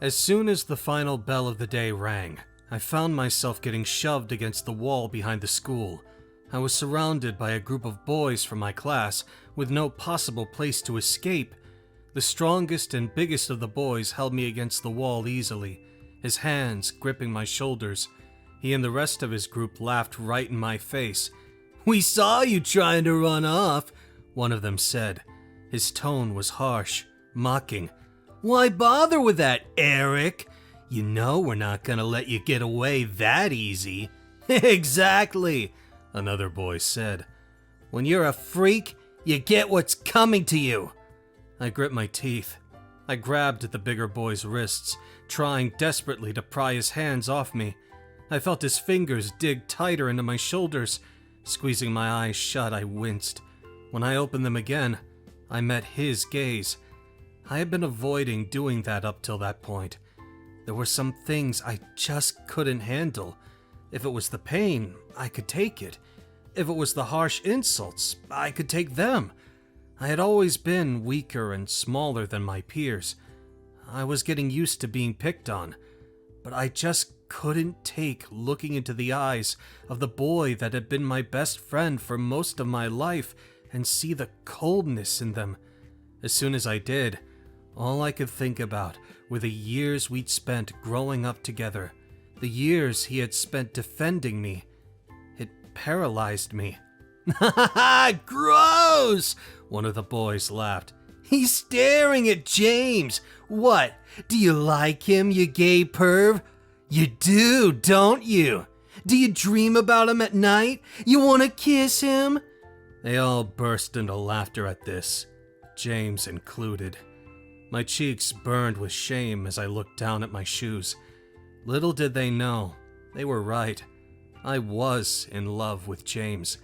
As soon as the final bell of the day rang, I found myself getting shoved against the wall behind the school. I was surrounded by a group of boys from my class with no possible place to escape. The strongest and biggest of the boys held me against the wall easily, his hands gripping my shoulders. He and the rest of his group laughed right in my face. "We saw you trying to run off," one of them said. His tone was harsh, mocking. "Why bother with that, Eric? You know we're not gonna let you get away that easy." "Exactly," another boy said. "When you're a freak, you get what's coming to you." I grit my teeth. I grabbed at the bigger boy's wrists, trying desperately to pry his hands off me. I felt his fingers dig tighter into my shoulders. Squeezing my eyes shut, I winced. When I opened them again, I met his gaze. I had been avoiding doing that up till that point. There were some things I just couldn't handle. If it was the pain, I could take it. If it was the harsh insults, I could take them. I had always been weaker and smaller than my peers. I was getting used to being picked on, but I just couldn't take looking into the eyes of the boy that had been my best friend for most of my life and see the coldness in them. As soon as I did, all I could think about were the years we'd spent growing up together, the years he had spent defending me. It paralyzed me. "Ha ha ha! Gross!" one of the boys laughed. "He's staring at James. What? Do you like him, you gay perv? You do, don't you? Do you dream about him at night? You want to kiss him?" They all burst into laughter at this, James included. My cheeks burned with shame as I looked down at my shoes. Little did they know, they were right. I was in love with James.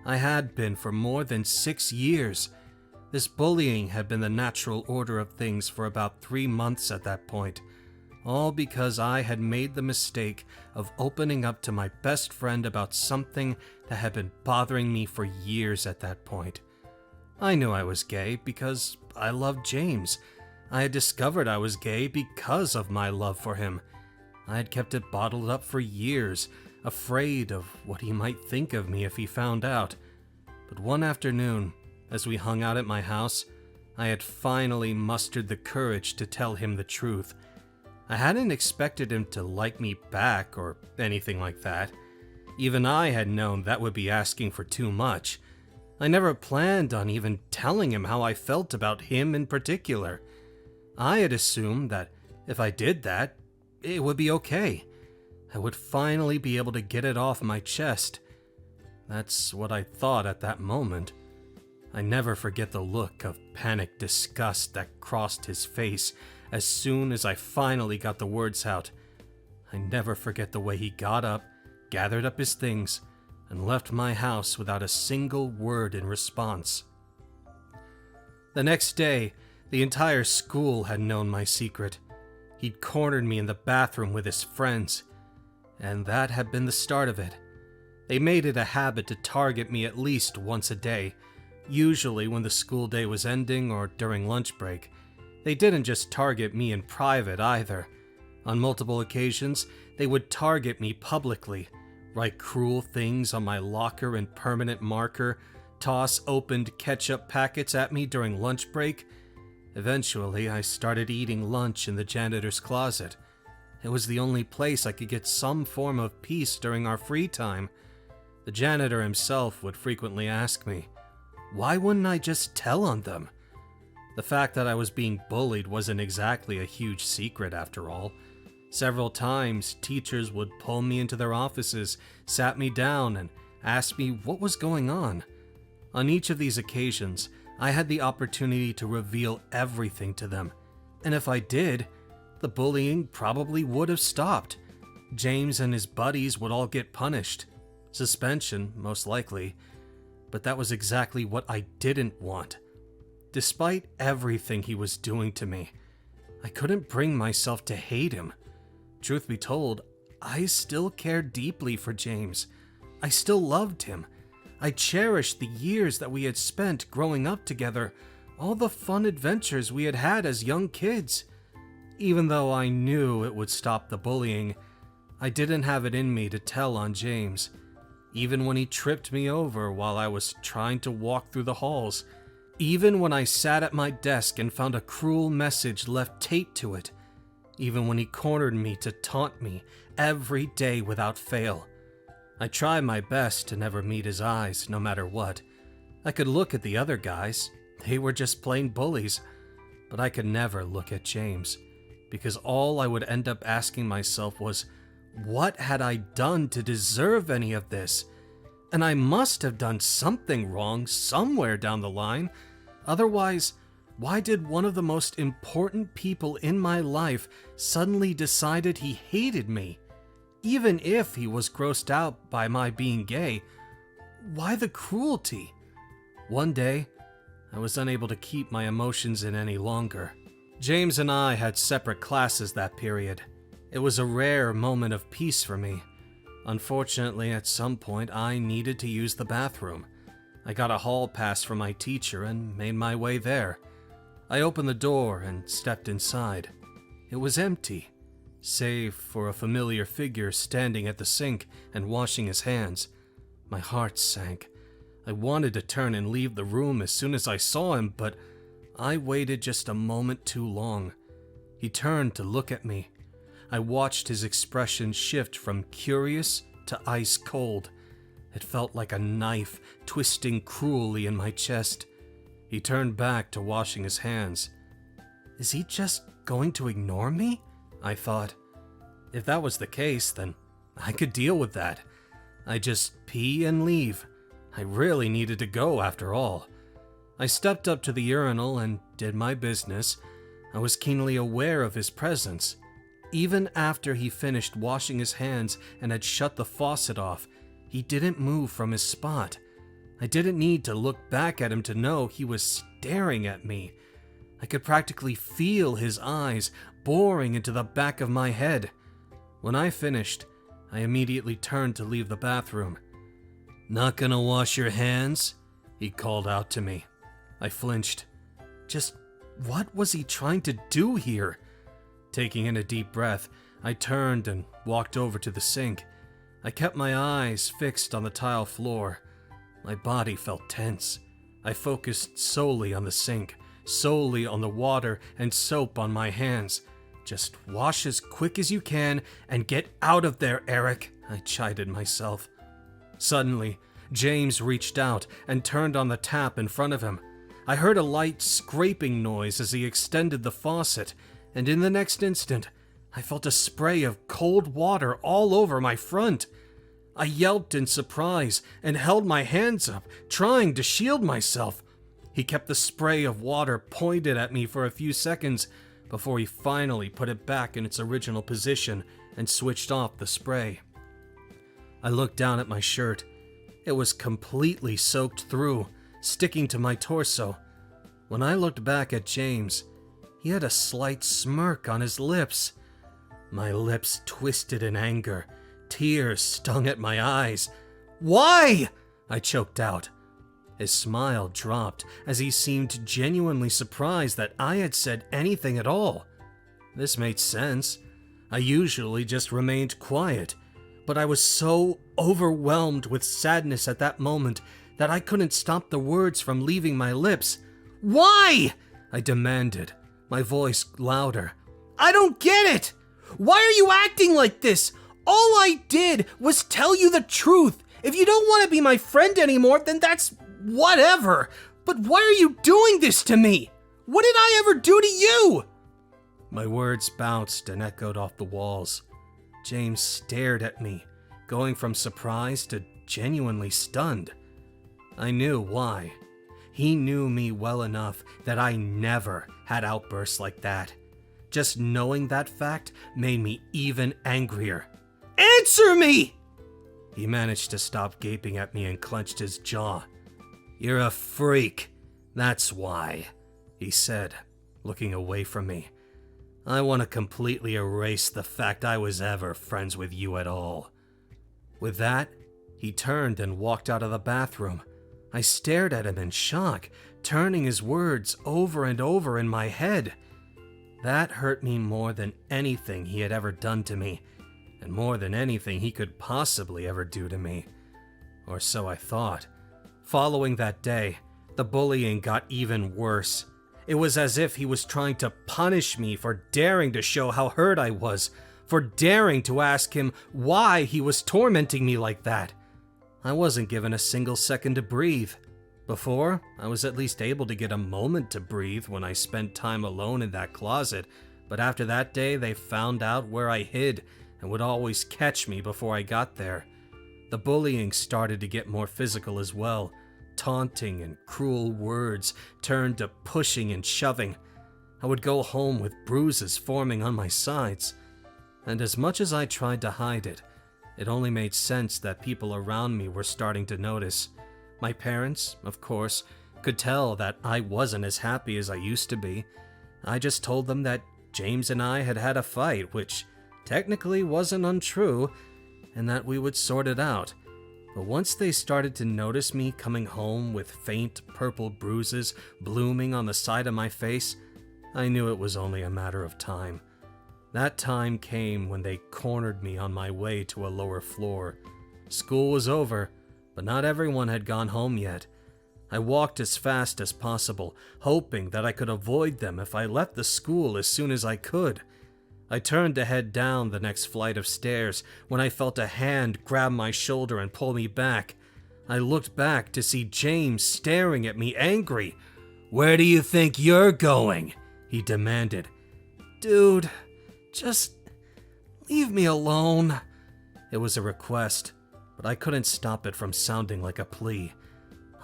I had been for more than 6 years. This bullying had been the natural order of things for about 3 months at that point, all because I had made the mistake of opening up to my best friend about something that had been bothering me for years at that point. I knew I was gay because I loved James. I had discovered I was gay because of my love for him. I had kept it bottled up for years, afraid of what he might think of me if he found out. But one afternoon, as we hung out at my house, I had finally mustered the courage to tell him the truth. I hadn't expected him to like me back or anything like that. Even I had known that would be asking for too much. I never planned on even telling him how I felt about him in particular. I had assumed that if I did that, it would be okay. I would finally be able to get it off my chest. That's what I thought at that moment. I never forget the look of panicked disgust that crossed his face as soon as I finally got the words out. I never forget the way he got up, gathered up his things, and left my house without a single word in response. The next day, the entire school had known my secret. He'd cornered me in the bathroom with his friends, and that had been the start of it. They made it a habit to target me at least once a day, usually when the school day was ending or during lunch break. They didn't just target me in private either. On multiple occasions, they would target me publicly, write cruel things on my locker in permanent marker, toss opened ketchup packets at me during lunch break. Eventually, I started eating lunch in the janitor's closet. It was the only place I could get some form of peace during our free time. The janitor himself would frequently ask me, why wouldn't I just tell on them? The fact that I was being bullied wasn't exactly a huge secret after all. Several times, teachers would pull me into their offices, sat me down, and asked me what was going on. On each of these occasions, I had the opportunity to reveal everything to them, and if I did, the bullying probably would have stopped. James and his buddies would all get punished. Suspension, most likely. But that was exactly what I didn't want. Despite everything he was doing to me, I couldn't bring myself to hate him. Truth be told, I still cared deeply for James. I still loved him. I cherished the years that we had spent growing up together, all the fun adventures we had had as young kids. Even though I knew it would stop the bullying, I didn't have it in me to tell on James. Even when he tripped me over while I was trying to walk through the halls. Even when I sat at my desk and found a cruel message left taped to it. Even when he cornered me to taunt me every day without fail. I tried my best to never meet his eyes, no matter what. I could look at the other guys. They were just plain bullies. But I could never look at James. Because all I would end up asking myself was, what had I done to deserve any of this? And I must have done something wrong somewhere down the line. Otherwise, why did one of the most important people in my life suddenly decided he hated me? Even if he was grossed out by my being gay, why the cruelty? One day, I was unable to keep my emotions in any longer. James and I had separate classes that period. It was a rare moment of peace for me. Unfortunately, at some point, I needed to use the bathroom. I got a hall pass from my teacher and made my way there. I opened the door and stepped inside. It was empty, save for a familiar figure standing at the sink and washing his hands. My heart sank. I wanted to turn and leave the room as soon as I saw him, but I waited just a moment too long. He turned to look at me. I watched his expression shift from curious to ice cold. It felt like a knife twisting cruelly in my chest. He turned back to washing his hands. Is he just going to ignore me? I thought. If that was the case, then I could deal with that. I just pee and leave. I really needed to go after all. I stepped up to the urinal and did my business. I was keenly aware of his presence. Even after he finished washing his hands and had shut the faucet off, he didn't move from his spot. I didn't need to look back at him to know he was staring at me. I could practically feel his eyes boring into the back of my head. When I finished, I immediately turned to leave the bathroom. "Not gonna wash your hands?" he called out to me. I flinched. Just what was he trying to do here? Taking in a deep breath, I turned and walked over to the sink. I kept my eyes fixed on the tile floor. My body felt tense. I focused solely on the sink, solely on the water and soap on my hands. Just wash as quick as you can and get out of there, Eric, I chided myself. Suddenly, James reached out and turned on the tap in front of him. I heard a light scraping noise as he extended the faucet, and in the next instant, I felt a spray of cold water all over my front. I yelped in surprise and held my hands up, trying to shield myself. He kept the spray of water pointed at me for a few seconds before he finally put it back in its original position and switched off the spray. I looked down at my shirt. It was completely soaked through, sticking to my torso. When I looked back at James, he had a slight smirk on his lips. My lips twisted in anger. Tears stung at my eyes. "Why?" I choked out. His smile dropped as he seemed genuinely surprised that I had said anything at all. This made sense. I usually just remained quiet, but I was so overwhelmed with sadness at that moment that I couldn't stop the words from leaving my lips. "Why?" I demanded, my voice louder. "I don't get it! Why are you acting like this? All I did was tell you the truth. If you don't want to be my friend anymore, then that's whatever. But why are you doing this to me? What did I ever do to you?" My words bounced and echoed off the walls. James stared at me, going from surprised to genuinely stunned. I knew why. He knew me well enough that I never had outbursts like that. Just knowing that fact made me even angrier. "Answer me!" He managed to stop gaping at me and clenched his jaw. "You're a freak, that's why," he said, looking away from me. "I want to completely erase the fact I was ever friends with you at all." With that, he turned and walked out of the bathroom. I stared at him in shock, turning his words over and over in my head. That hurt me more than anything he had ever done to me, and more than anything he could possibly ever do to me. Or so I thought. Following that day, the bullying got even worse. It was as if he was trying to punish me for daring to show how hurt I was, for daring to ask him why he was tormenting me like that. I wasn't given a single second to breathe. Before, I was at least able to get a moment to breathe when I spent time alone in that closet, but after that day they found out where I hid and would always catch me before I got there. The bullying started to get more physical as well. Taunting and cruel words turned to pushing and shoving. I would go home with bruises forming on my sides. And as much as I tried to hide it, it only made sense that people around me were starting to notice. My parents, of course, could tell that I wasn't as happy as I used to be. I just told them that James and I had had a fight, which technically wasn't untrue, and that we would sort it out. But once they started to notice me coming home with faint purple bruises blooming on the side of my face, I knew it was only a matter of time. That time came when they cornered me on my way to a lower floor. School was over, but not everyone had gone home yet. I walked as fast as possible, hoping that I could avoid them if I left the school as soon as I could. I turned to head down the next flight of stairs when I felt a hand grab my shoulder and pull me back. I looked back to see James staring at me angry. "Where do you think you're going?" he demanded. "Dude, just leave me alone." It was a request, but I couldn't stop it from sounding like a plea.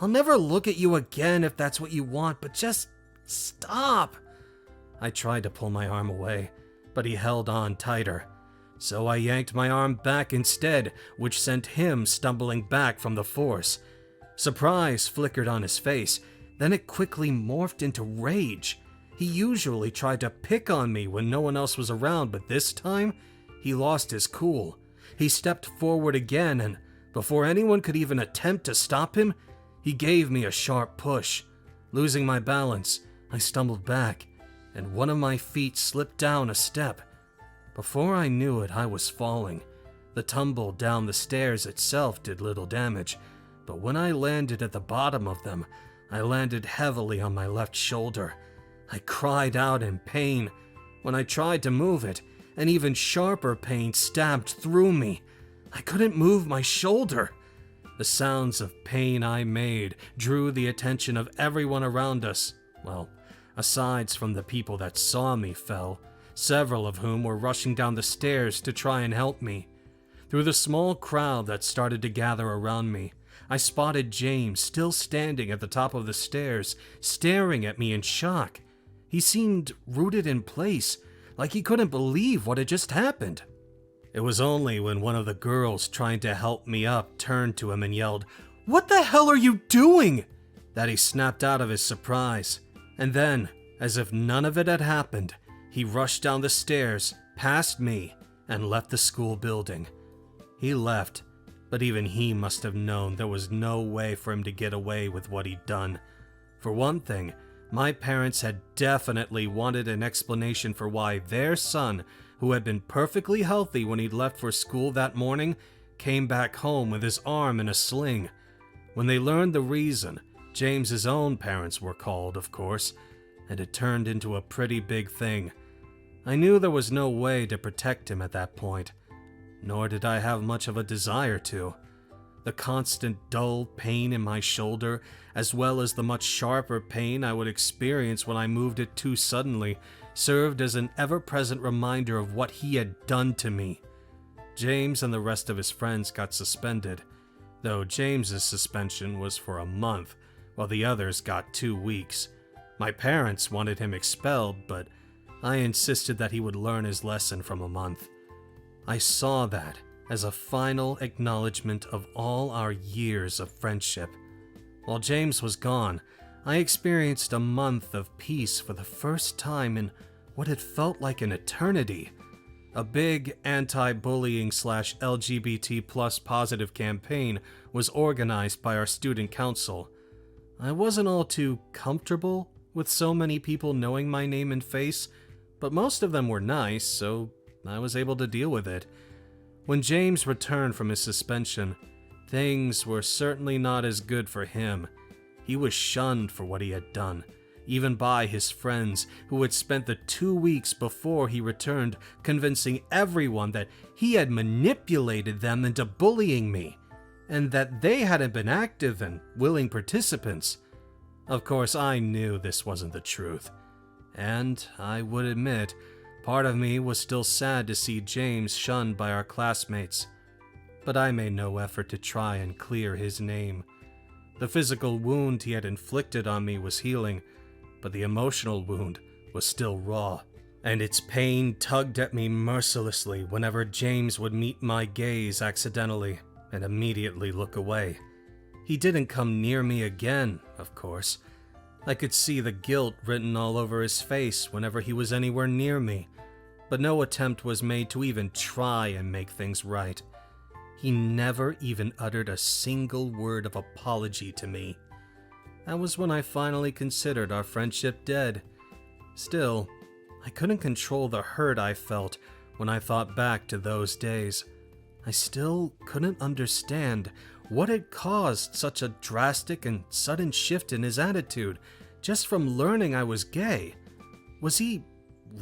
"I'll never look at you again if that's what you want, but just stop." I tried to pull my arm away, but he held on tighter. So I yanked my arm back instead, which sent him stumbling back from the force. Surprise flickered on his face, then it quickly morphed into rage. He usually tried to pick on me when no one else was around, but this time, he lost his cool. He stepped forward again, and before anyone could even attempt to stop him, he gave me a sharp push. Losing my balance, I stumbled back, and one of my feet slipped down a step. Before I knew it, I was falling. The tumble down the stairs itself did little damage, but when I landed at the bottom of them, I landed heavily on my left shoulder. I cried out in pain. When I tried to move it, an even sharper pain stabbed through me. I couldn't move my shoulder. The sounds of pain I made drew the attention of everyone around us. Well, aside from the people that saw me fell, several of whom were rushing down the stairs to try and help me. Through the small crowd that started to gather around me, I spotted James still standing at the top of the stairs, staring at me in shock. He seemed rooted in place, like he couldn't believe what had just happened. It was only when one of the girls trying to help me up turned to him and yelled, "What the hell are you doing?" that he snapped out of his surprise. And then, as if none of it had happened, he rushed down the stairs, past me, and left the school building. He left, but even he must have known there was no way for him to get away with what he'd done. For one thing, my parents had definitely wanted an explanation for why their son, who had been perfectly healthy when he'd left for school that morning, came back home with his arm in a sling. When they learned the reason, James's own parents were called, of course, and it turned into a pretty big thing. I knew there was no way to protect him at that point, nor did I have much of a desire to. The constant dull pain in my shoulder, as well as the much sharper pain I would experience when I moved it too suddenly, served as an ever-present reminder of what he had done to me. James and the rest of his friends got suspended, though James's suspension was for a month, while the others got 2 weeks. My parents wanted him expelled, but I insisted that he would learn his lesson from a month. I saw that as a final acknowledgement of all our years of friendship. While James was gone, I experienced a month of peace for the first time in what had felt like an eternity. A big anti-bullying/LGBT+ positive campaign was organized by our student council. I wasn't all too comfortable with so many people knowing my name and face, but most of them were nice, so I was able to deal with it. When James returned from his suspension, things were certainly not as good for him. He was shunned for what he had done, even by his friends who had spent the 2 weeks before he returned convincing everyone that he had manipulated them into bullying me, and that they hadn't been active and willing participants. Of course, I knew this wasn't the truth, and I would admit, part of me was still sad to see James shunned by our classmates, but I made no effort to try and clear his name. The physical wound he had inflicted on me was healing, but the emotional wound was still raw, and its pain tugged at me mercilessly whenever James would meet my gaze accidentally and immediately look away. He didn't come near me again, of course. I could see the guilt written all over his face whenever he was anywhere near me, but no attempt was made to even try and make things right. He never even uttered a single word of apology to me. That was when I finally considered our friendship dead. Still, I couldn't control the hurt I felt when I thought back to those days. I still couldn't understand what had caused such a drastic and sudden shift in his attitude just from learning I was gay. Was he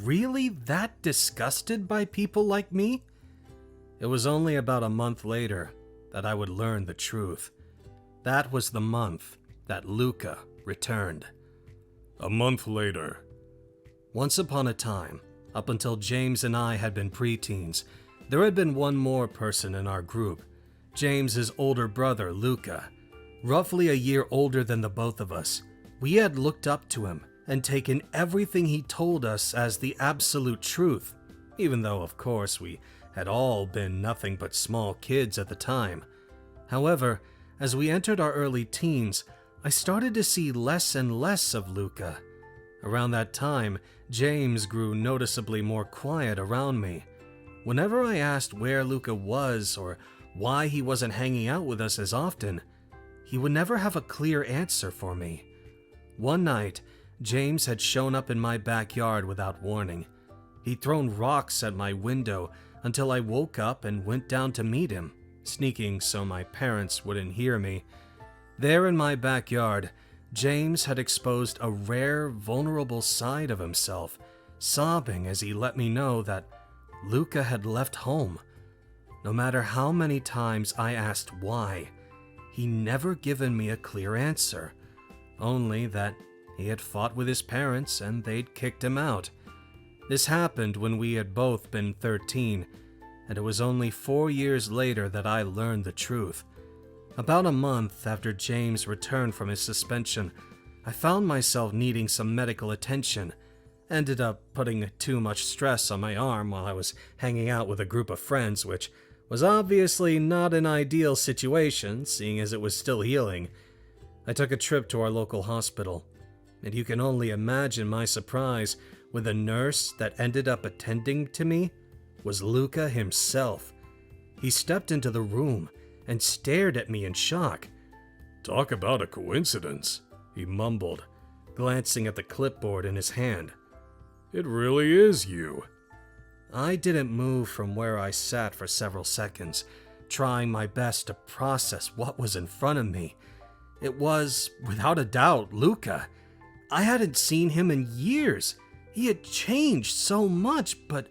really that disgusted by people like me? It was only about a month later that I would learn the truth. That was the month that Luca returned. A month later. Once upon a time, up until James and I had been preteens, there had been one more person in our group, James's older brother, Luca. Roughly a year older than the both of us, we had looked up to him and taken everything he told us as the absolute truth, even though, of course, we had all been nothing but small kids at the time. However, as we entered our early teens, I started to see less and less of Luca. Around that time, James grew noticeably more quiet around me. Whenever I asked where Luca was or why he wasn't hanging out with us as often, he would never have a clear answer for me. One night, James had shown up in my backyard without warning. He'd thrown rocks at my window until I woke up and went down to meet him, sneaking so my parents wouldn't hear me. There in my backyard, James had exposed a rare, vulnerable side of himself, sobbing as he let me know that Luca had left home. No matter how many times I asked why, he never given me a clear answer, only that he had fought with his parents and they'd kicked him out. This happened when we had both been 13, and it was only 4 years later that I learned the truth. About a month after James returned from his suspension, I found myself needing some medical attention. Ended up putting too much stress on my arm while I was hanging out with a group of friends, which was obviously not an ideal situation, seeing as it was still healing. I took a trip to our local hospital, and you can only imagine my surprise when the nurse that ended up attending to me was Luca himself. He stepped into the room and stared at me in shock. "Talk about a coincidence," he mumbled, glancing at the clipboard in his hand. "It really is you." I didn't move from where I sat for several seconds, trying my best to process what was in front of me. It was, without a doubt, Luca. I hadn't seen him in years. He had changed so much, but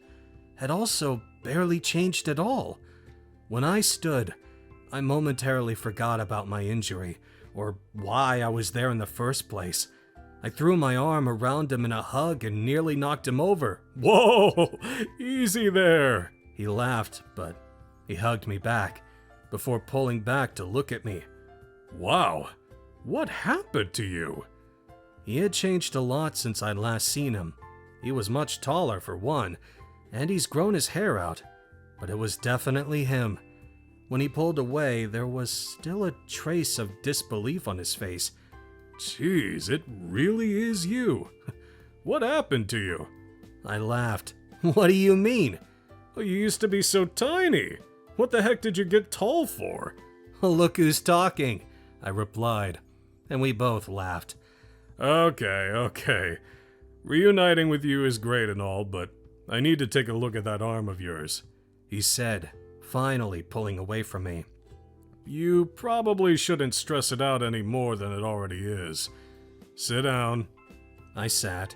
had also barely changed at all. When I stood, I momentarily forgot about my injury, or why I was there in the first place. I threw my arm around him in a hug and nearly knocked him over. "Whoa, easy there," he laughed, but he hugged me back, before pulling back to look at me. "Wow, what happened to you?" He had changed a lot since I'd last seen him. He was much taller for one, and he's grown his hair out, but it was definitely him. When he pulled away, there was still a trace of disbelief on his face. "Geez, it really is you. What happened to you?" I laughed. "What do you mean?" "Well, you used to be so tiny. What the heck did you get tall for?" "Look who's talking," I replied, and we both laughed. Okay. Reuniting with you is great and all, but I need to take a look at that arm of yours, he said, finally pulling away from me. You probably shouldn't stress it out any more than it already is. Sit down. I sat.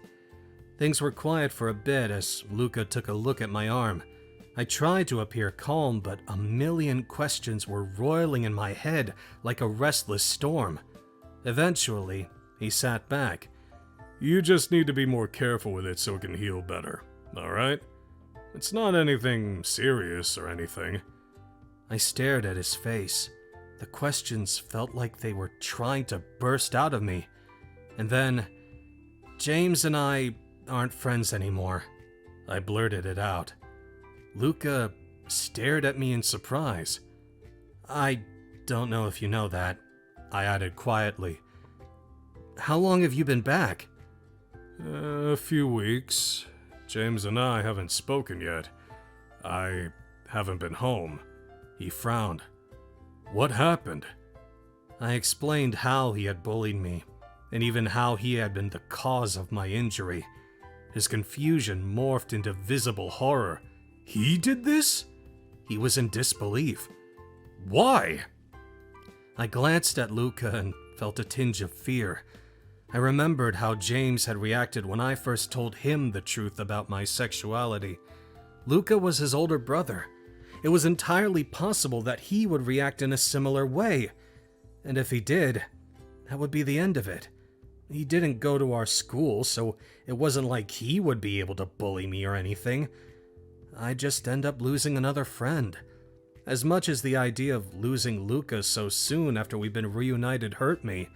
Things were quiet for a bit as Luca took a look at my arm. I tried to appear calm, but a million questions were roiling in my head like a restless storm. Eventually, he sat back. You just need to be more careful with it so it can heal better, alright? It's not anything serious or anything. I stared at his face. The questions felt like they were trying to burst out of me. And then, James and I aren't friends anymore. I blurted it out. Luca stared at me in surprise. I don't know if you know that, I added quietly. How long have you been back? A few weeks. James and I haven't spoken yet. I haven't been home. He frowned. What happened? I explained how he had bullied me, and even how he had been the cause of my injury. His confusion morphed into visible horror. He did this? He was in disbelief. Why? I glanced at Luca and felt a tinge of fear. I remembered how James had reacted when I first told him the truth about my sexuality. Luca was his older brother. It was entirely possible that he would react in a similar way. And if he did, that would be the end of it. He didn't go to our school, so it wasn't like he would be able to bully me or anything. I'd just end up losing another friend. As much as the idea of losing Luca so soon after we'd been reunited hurt me,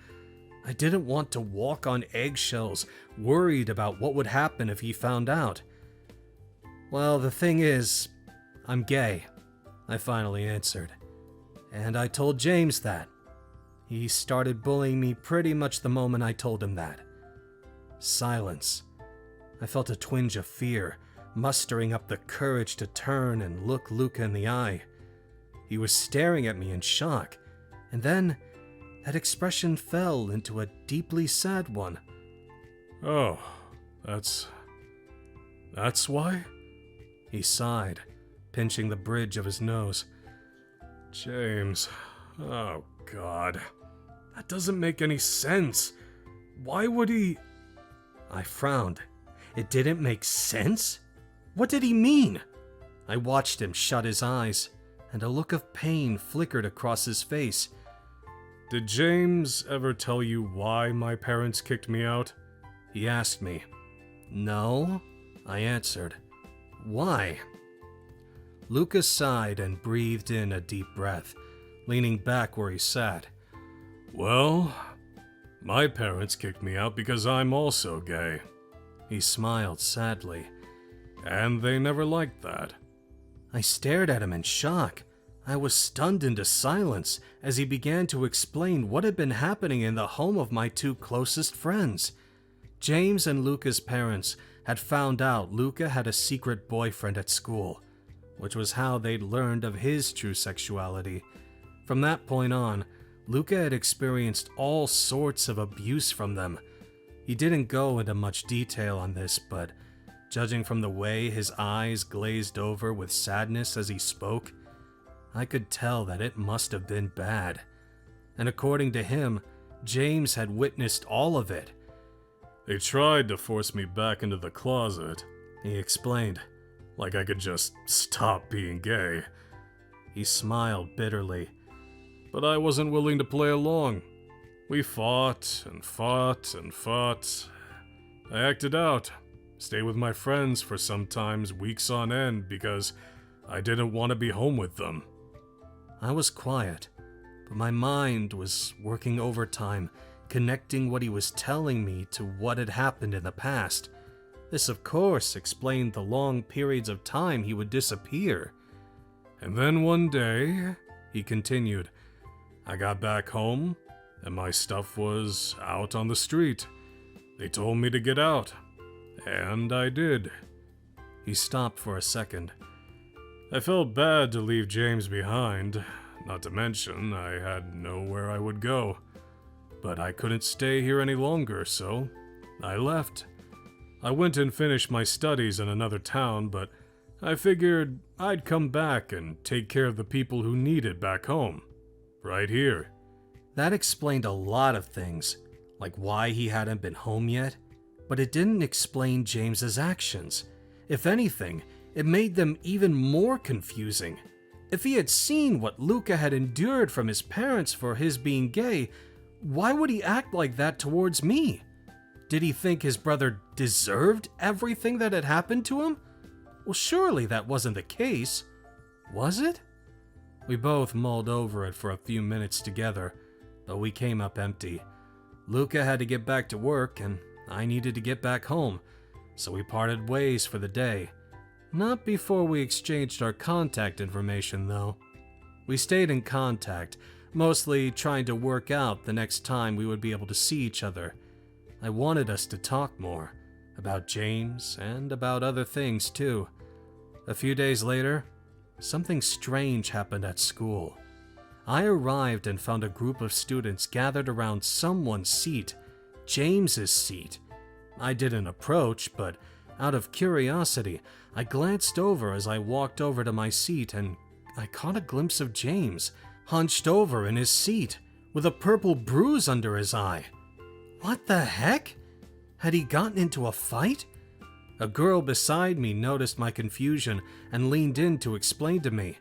I didn't want to walk on eggshells, worried about what would happen if he found out. Well, the thing is, I'm gay, I finally answered. And I told James that. He started bullying me pretty much the moment I told him that. Silence. I felt a twinge of fear, mustering up the courage to turn and look Luca in the eye. He was staring at me in shock, and then that expression fell into a deeply sad one. Oh, that's why? He sighed, pinching the bridge of his nose. James, oh God, that doesn't make any sense. Why would he? I frowned. It didn't make sense? What did he mean? I watched him shut his eyes, and a look of pain flickered across his face. Did James ever tell you why my parents kicked me out? He asked me. No, I answered. Why? Luca sighed and breathed in a deep breath, leaning back where he sat. Well, my parents kicked me out because I'm also gay. He smiled sadly. And they never liked that. I stared at him in shock. I was stunned into silence as he began to explain what had been happening in the home of my two closest friends. James and Luca's parents had found out Luca had a secret boyfriend at school, which was how they'd learned of his true sexuality. From that point on, Luca had experienced all sorts of abuse from them. He didn't go into much detail on this, but judging from the way his eyes glazed over with sadness as he spoke, I could tell that it must have been bad. And according to him, James had witnessed all of it. They tried to force me back into the closet, he explained. Like I could just stop being gay. He smiled bitterly. But I wasn't willing to play along. We fought and fought and fought. I acted out, stayed with my friends for sometimes weeks on end because I didn't want to be home with them. I was quiet, but my mind was working overtime, connecting what he was telling me to what had happened in the past. This, of course, explained the long periods of time he would disappear. And then one day, he continued, I got back home, and my stuff was out on the street. They told me to get out, and I did. He stopped for a second. I felt bad to leave James behind, not to mention I had nowhere I would go. But I couldn't stay here any longer, so I left. I went and finished my studies in another town, but I figured I'd come back and take care of the people who need it back home. Right here. That explained a lot of things, like why he hadn't been home yet, but it didn't explain James's actions. If anything, it made them even more confusing. If he had seen what Luca had endured from his parents for his being gay, why would he act like that towards me? Did he think his brother deserved everything that had happened to him? Well, surely that wasn't the case. Was it? We both mulled over it for a few minutes together, but we came up empty. Luca had to get back to work, and I needed to get back home, so we parted ways for the day. Not before we exchanged our contact information, though. We stayed in contact, mostly trying to work out the next time we would be able to see each other. I wanted us to talk more, about James and about other things too. A few days later, something strange happened at school. I arrived and found a group of students gathered around someone's seat, James's seat. I didn't approach, but out of curiosity, I glanced over as I walked over to my seat and I caught a glimpse of James, hunched over in his seat, with a purple bruise under his eye. What the heck? Had he gotten into a fight? A girl beside me noticed my confusion and leaned in to explain to me.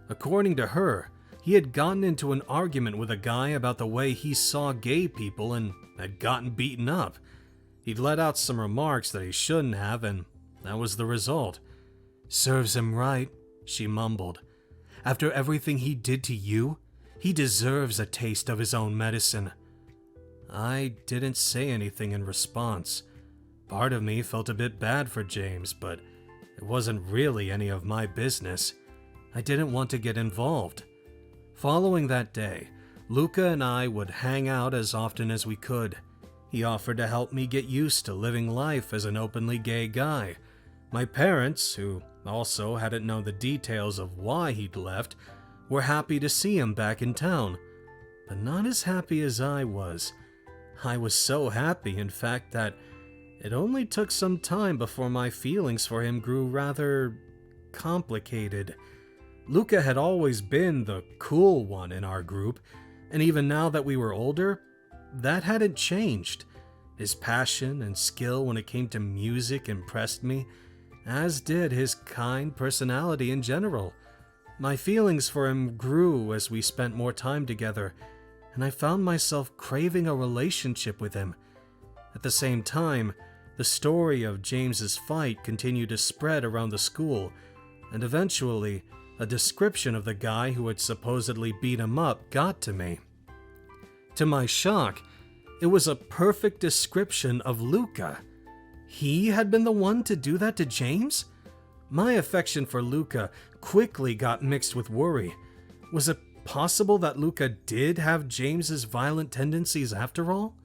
According to her, he had gotten into an argument with a guy about the way he saw gay people and had gotten beaten up. He'd let out some remarks that he shouldn't have, and that was the result. "Serves him right," she mumbled. "After everything he did to you, he deserves a taste of his own medicine." I didn't say anything in response. Part of me felt a bit bad for James, but it wasn't really any of my business. I didn't want to get involved. Following that day, Luca and I would hang out as often as we could. He offered to help me get used to living life as an openly gay guy. My parents, who also hadn't known the details of why he'd left, were happy to see him back in town, but not as happy as I was. I was so happy, in fact, that it only took some time before my feelings for him grew rather complicated. Luca had always been the cool one in our group, and even now that we were older, that hadn't changed. His passion and skill when it came to music impressed me, as did his kind personality in general. My feelings for him grew as we spent more time together, and I found myself craving a relationship with him. At the same time, the story of James's fight continued to spread around the school, and eventually, a description of the guy who had supposedly beat him up got to me. To my shock, it was a perfect description of Luca. He had been the one to do that to James? My affection for Luca quickly got mixed with worry. Was it possible that Luca did have James's violent tendencies after all?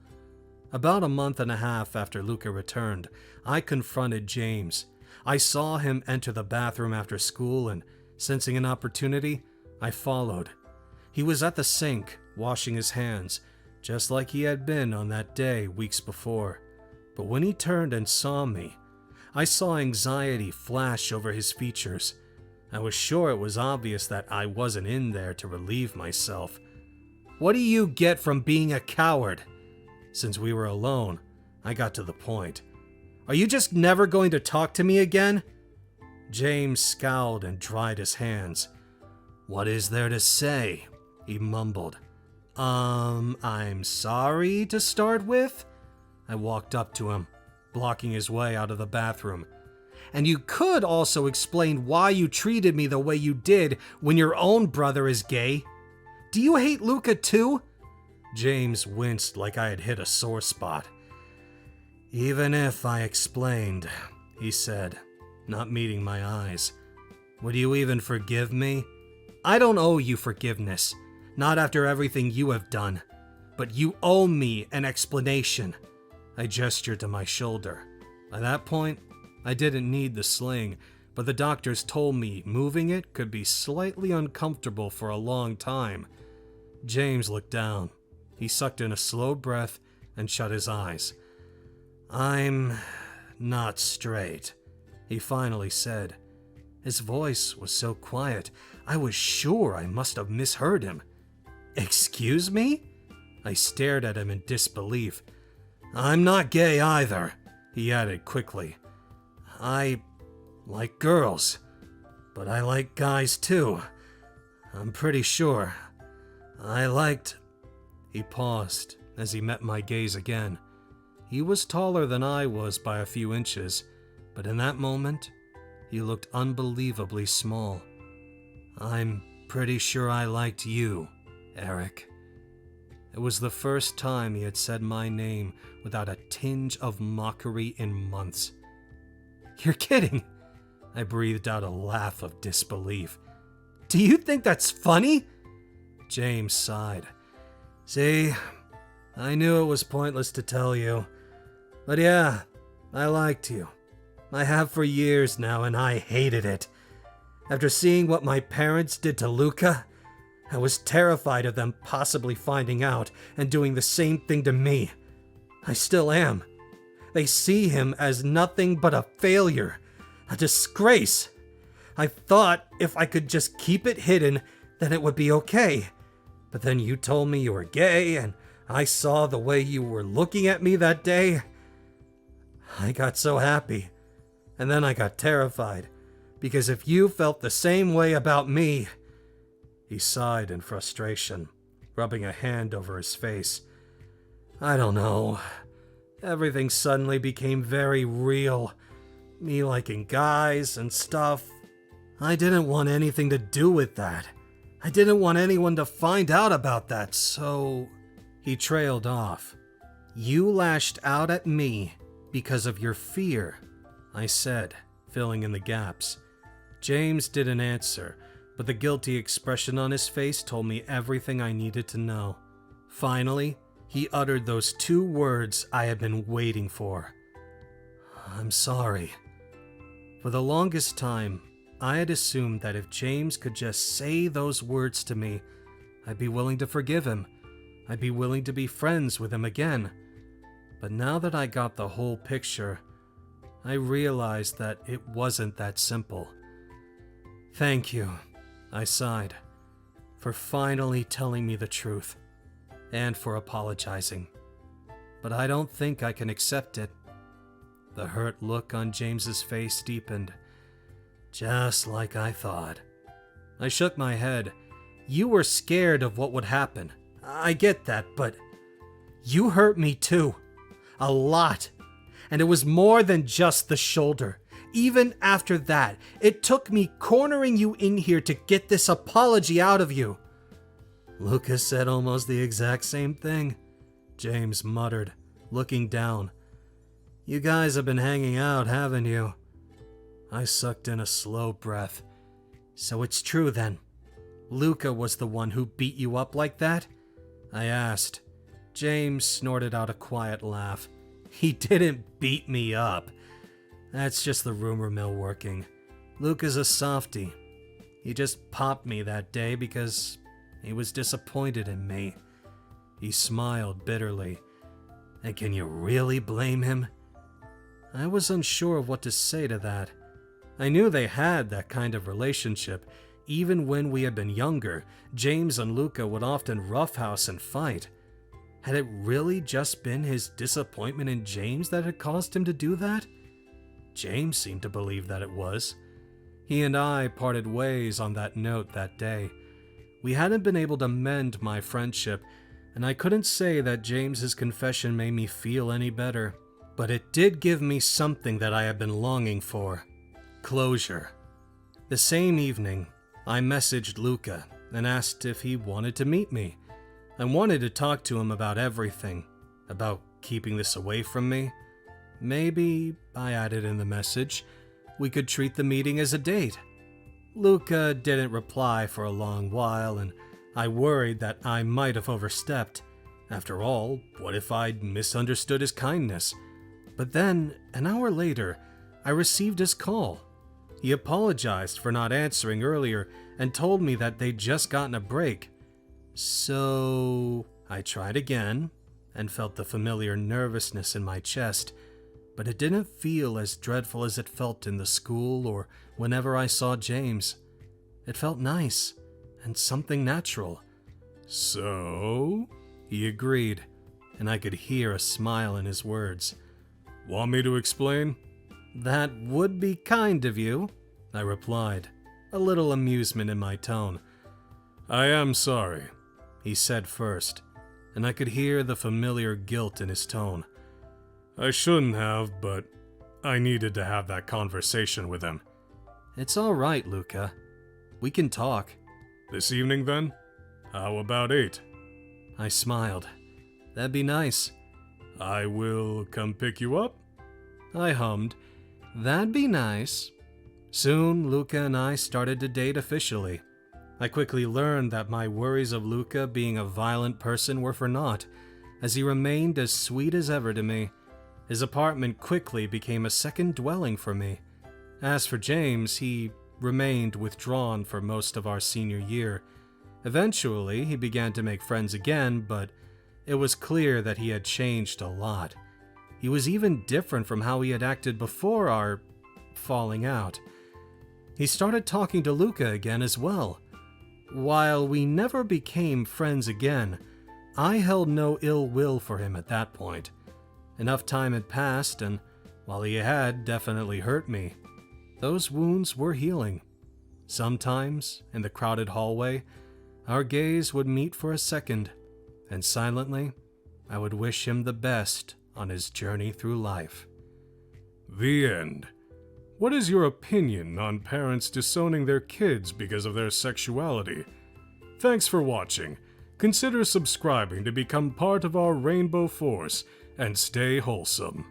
About a month and a half after Luca returned, I confronted James. I saw him enter the bathroom after school and, sensing an opportunity, I followed. He was at the sink, washing his hands, just like he had been on that day weeks before. But when he turned and saw me, I saw anxiety flash over his features. I was sure it was obvious that I wasn't in there to relieve myself. "What do you get from being a coward?" Since we were alone, I got to the point. "Are you just never going to talk to me again?" James scowled and dried his hands. "What is there to say?" he mumbled. I'm sorry to start with?" I walked up to him, blocking his way out of the bathroom. "And you could also explain why you treated me the way you did when your own brother is gay. Do you hate Luca too?" James winced like I had hit a sore spot. "Even if I explained," he said, not meeting my eyes, "would you even forgive me?" "I don't owe you forgiveness, not after everything you have done, but you owe me an explanation." I gestured to my shoulder. By that point, I didn't need the sling, but the doctors told me moving it could be slightly uncomfortable for a long time. James looked down. He sucked in a slow breath and shut his eyes. "I'm not straight," he finally said. His voice was so quiet, I was sure I must have misheard him. "Excuse me?" I stared at him in disbelief. "I'm not gay either," he added quickly. "I like girls, but I like guys too. I'm pretty sure. I liked..." He paused as he met my gaze again. He was taller than I was by a few inches, but in that moment, he looked unbelievably small. "I'm pretty sure I liked you, Eric." It was the first time he had said my name without a tinge of mockery in months. "You're kidding!" I breathed out a laugh of disbelief. "Do you think that's funny?" James sighed. "See, I knew it was pointless to tell you. But yeah, I liked you. I have for years now, and I hated it. After seeing what my parents did to Luca, I was terrified of them possibly finding out and doing the same thing to me. I still am. They see him as nothing but a failure, a disgrace. I thought if I could just keep it hidden, then it would be okay. But then you told me you were gay, and I saw the way you were looking at me that day. I got so happy. And then I got terrified, because if you felt the same way about me..." He sighed in frustration, rubbing a hand over his face. "I don't know. Everything suddenly became very real. Me liking guys and stuff. I didn't want anything to do with that. I didn't want anyone to find out about that, so..." He trailed off. "You lashed out at me because of your fear," I said, filling in the gaps. James didn't answer, but the guilty expression on his face told me everything I needed to know. Finally, he uttered those two words I had been waiting for. "I'm sorry." For the longest time, I had assumed that if James could just say those words to me, I'd be willing to forgive him. I'd be willing to be friends with him again. But now that I got the whole picture, I realized that it wasn't that simple. "Thank you," I sighed, "for finally telling me the truth, and for apologizing. But I don't think I can accept it." The hurt look on James's face deepened. "Just like I thought." I shook my head. "You were scared of what would happen. I get that, but you hurt me too. A lot. And it was more than just the shoulder. Even after that, it took me cornering you in here to get this apology out of you." "Luca said almost the exact same thing," James muttered, looking down. "You guys have been hanging out, haven't you?" I sucked in a slow breath. "So it's true then? Luca was the one who beat you up like that?" I asked. James snorted out a quiet laugh. "He didn't beat me up. That's just the rumor mill working. Luca's a softie. He just popped me that day because he was disappointed in me." He smiled bitterly. "And can you really blame him?" I was unsure of what to say to that. I knew they had that kind of relationship. Even when we had been younger, James and Luca would often roughhouse and fight. Had it really just been his disappointment in James that had caused him to do that? James seemed to believe that it was. He and I parted ways on that note that day. We hadn't been able to mend my friendship, and I couldn't say that James's confession made me feel any better. But it did give me something that I had been longing for. Closure. The same evening, I messaged Luca and asked if he wanted to meet me. I wanted to talk to him about everything, about keeping this away from me. Maybe, I added in the message, we could treat the meeting as a date. Luca didn't reply for a long while, and I worried that I might have overstepped. After all, what if I'd misunderstood his kindness? But then, an hour later, I received his call. He apologized for not answering earlier and told me that they'd just gotten a break. So I tried again and felt the familiar nervousness in my chest. but it didn't feel as dreadful as it felt in the school or whenever I saw James. It felt nice and something natural. So? He agreed, and I could hear a smile in his words. Want me to explain? That would be kind of you, I replied, a little amusement in my tone. I am sorry, he said first, and I could hear the familiar guilt in his tone. I shouldn't have, but I needed to have that conversation with him. It's all right, Luca. We can talk. This evening, then? How about 8? I smiled. That'd be nice. I will come pick you up? I hummed. That'd be nice. Soon, Luca and I started to date officially. I quickly learned that my worries of Luca being a violent person were for naught, as he remained as sweet as ever to me. His apartment quickly became a second dwelling for me. As for James, he remained withdrawn for most of our senior year. Eventually, he began to make friends again, but it was clear that he had changed a lot. He was even different from how he had acted before our falling out. He started talking to Luca again as well. While we never became friends again, I held no ill will for him at that point. Enough time had passed, and while he had definitely hurt me, those wounds were healing. Sometimes, in the crowded hallway, our gaze would meet for a second, and silently, I would wish him the best on his journey through life. The end. What is your opinion on parents disowning their kids because of their sexuality? Thanks for watching. Consider subscribing to become part of our rainbow force and stay wholesome.